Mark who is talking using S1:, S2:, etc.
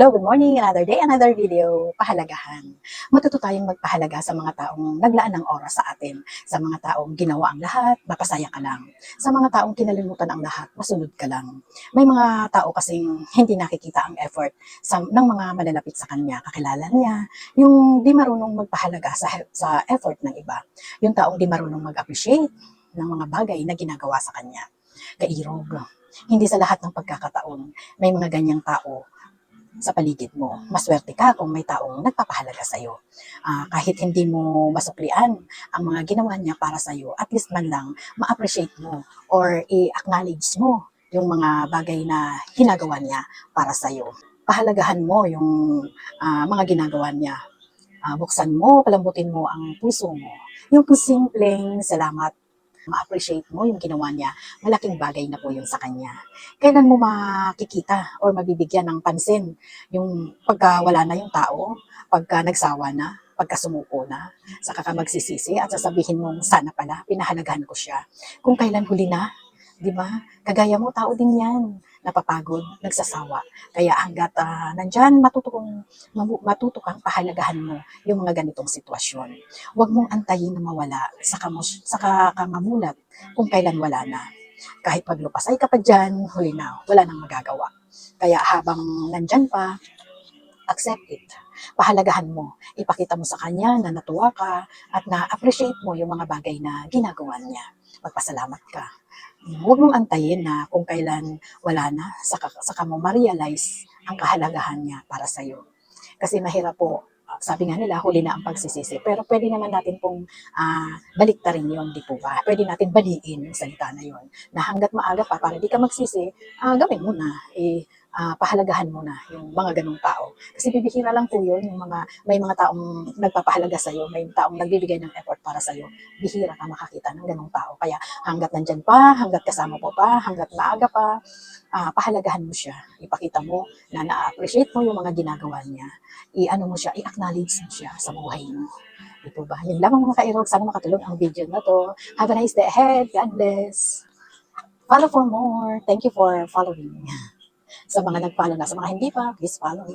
S1: Hello, good morning. Another day, another video. Pahalagahan. Matuto tayong magpahalaga sa mga taong naglaan ng oras sa atin. Sa mga taong ginawa ang lahat, mapasaya ka lang. Sa mga taong kinalimutan ang lahat, masunod ka lang. May mga tao kasing hindi nakikita ang effort ng mga malalapit sa kanya, kakilala niya. Yung di marunong magpahalaga sa effort ng iba. Yung taong di marunong mag-appreciate ng mga bagay na ginagawa sa kanya. Kairog. Hindi sa lahat ng pagkakataon, may mga ganyang tao sa paligid mo. Maswerte ka kung may taong nagpapahalaga sa'yo. Kahit hindi mo masuklian ang mga ginawa niya para sa'yo, at least man lang ma-appreciate mo or i-acknowledge mo yung mga bagay na ginagawa niya para sa'yo. Pahalagahan mo yung mga ginagawa niya. Buksan mo, palambutin mo ang puso mo. Yung simpleng salamat, ma-appreciate mo yung ginawa niya, malaking bagay na po yun sa kanya. Kailan mo makikita or mabibigyan ng pansin yung pagka wala na yung tao, pagka nagsawa na, pagka sumuko na, saka ka magsisisi at sasabihin mong sana pala, pinahalagahan ko siya. Kung kailan huli na, di ba? Kagaya mo, tao din yan, napapagod, nagsasawa. Kaya hanggat nandyan, matuto kang pahalagahan mo yung mga ganitong sitwasyon. Huwag mong antayin na mawala, saka ka mamulat kung kailan wala na. Kahit maglupasay ka pa dyan, huli na, wala nang magagawa. Kaya habang nandyan pa, accept it. Pahalagahan mo. Ipakita mo sa kanya na natuwa ka at na-appreciate mo yung mga bagay na ginagawa niya. Magpasalamat ka. Huwag mong antayin na kung kailan wala na, saka mo ma-realize ang kahalagahan niya para sa'yo. Kasi mahirap po, sabi nga nila, huli na ang pagsisisi. Pero pwede naman natin pong baliktarin yun, di po ba? Pwede natin baliin yung salita na yun. Na hanggat maaga pa, para di ka magsisi, gawin mo na. Pahalagahan mo na yung mga ganong tao. Kasi bibihira lang po yun, may mga taong nagpapahalaga sa'yo, may taong nagbibigay ng effort para sa'yo. Bihira ka makakita ng ganong tao. Kaya hanggat nandyan pa, hanggat kasama po pa, hanggat maaga pa, pahalagahan mo siya. Ipakita mo na na-appreciate mo yung mga ginagawa niya. I-ano mo siya, i-acknowledge mo siya sa buhay mo. Ito ba? Yun lang mga kairog. Sana makatulong ang video na to. Have a nice day ahead. God bless. Follow for more. Thank you for following. Sa mga nag-follow na, sa mga hindi pa, please follow.